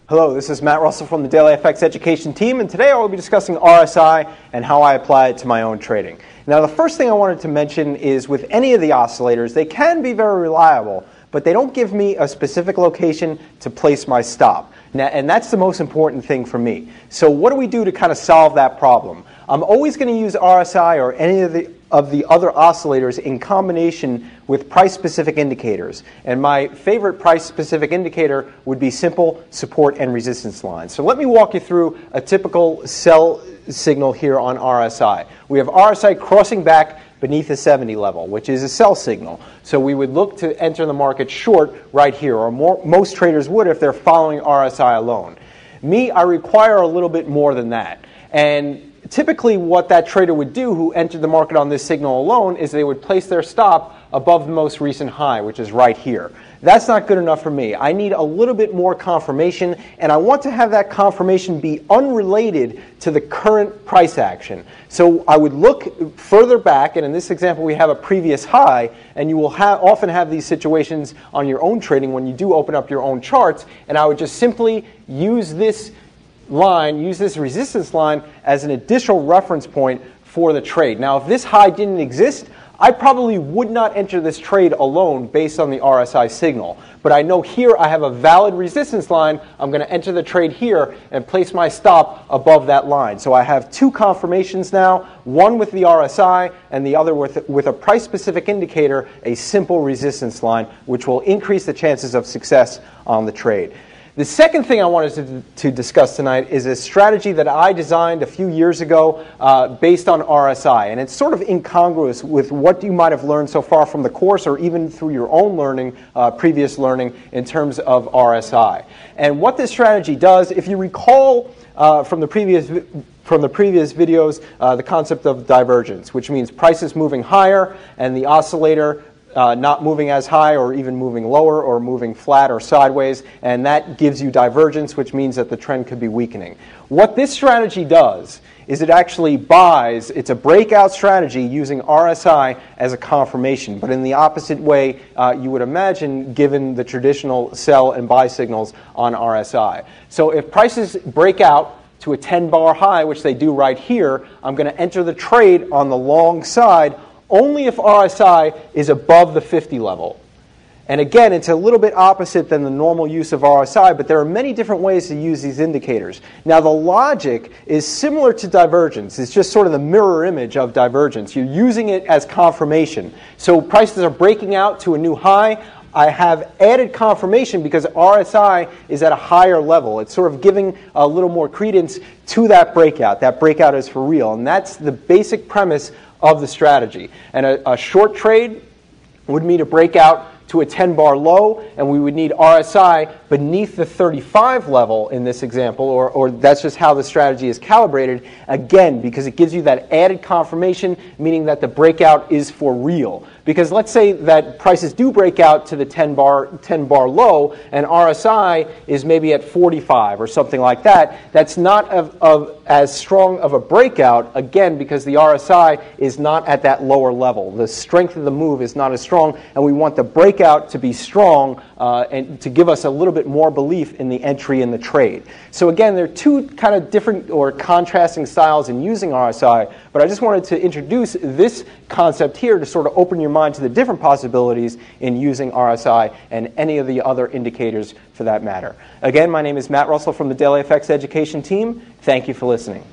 Hello, this is Matt Russell from the Daily FX Education team, and today I will be discussing RSI and how I apply it to my own trading. Now, the first thing I wanted to mention is with any of the oscillators, they can be very reliable, but they don't give me a specific location to place my stop. Now, and that's the most important thing for me. So what do we do to kind of solve that problem? I'm always going to use RSI or any of the other oscillators in combination with price-specific indicators. And my favorite price-specific indicator would be simple support and resistance lines. So let me walk you through a typical sell signal here on RSI. We have RSI crossing back beneath the 70 level, which is a sell signal. So we would look to enter the market short right here, or most traders would if they're following RSI alone. Me, I require a little bit more than that. And typically what that trader would do who entered the market on this signal alone is they would place their stop above the most recent high, which is right here. That's not good enough for me. I need a little bit more confirmation, and I want to have that confirmation be unrelated to the current price action. So I would look further back, and in this example we have a previous high, and you will often have these situations on your own trading when you do open up your own charts, and I would just simply use this line, use this resistance line as an additional reference point for the trade. Now, if this high didn't exist, I probably would not enter this trade alone based on the RSI signal. But I know here I have a valid resistance line. I'm going to enter the trade here and place my stop above that line. So I have two confirmations now, one with the RSI and the other with a price-specific indicator, a simple resistance line, which will increase the chances of success on the trade. The second thing I wanted to discuss tonight is a strategy that I designed a few years ago based on RSI. And it's sort of incongruous with what you might have learned so far from the course or even through your own learning, previous learning in terms of RSI. And what this strategy does, if you recall from the previous videos, the concept of divergence, which means prices moving higher and the oscillator not moving as high or even moving lower or moving flat or sideways, and that gives you divergence, which means that the trend could be weakening. What this strategy does is it actually buys, it's a breakout strategy using RSI as a confirmation, but in the opposite way you would imagine given the traditional sell and buy signals on RSI. So if prices break out to a 10-bar high, which they do right here, I'm going to enter the trade on the long side only if RSI is above the 50 level. And again, it's a little bit opposite than the normal use of RSI, but there are many different ways to use these indicators. Now, the logic is similar to divergence. It's just sort of the mirror image of divergence. You're using it as confirmation. So prices are breaking out to a new high. I have added confirmation because RSI is at a higher level. It's sort of giving a little more credence to that breakout. That breakout is for real. And that's the basic premise of the strategy. And a short trade would mean a breakout to a 10-bar low, and we would need RSI beneath the 35 level in this example, or that's just how the strategy is calibrated, again, because it gives you that added confirmation, meaning that the breakout is for real. Because let's say that prices do break out to the 10-bar low, and RSI is maybe at 45 or something like that. That's not as strong of a breakout, again, because the RSI is not at that lower level. The strength of the move is not as strong, and we want the breakout to be strong and to give us a little bit more belief in the entry in the trade. So again, there are two kind of different or contrasting styles in using RSI, but I just wanted to introduce this concept here to sort of open your mind to the different possibilities in using RSI and any of the other indicators for that matter. Again, my name is Matt Russell from the Daily FX Education team. Thank you for listening.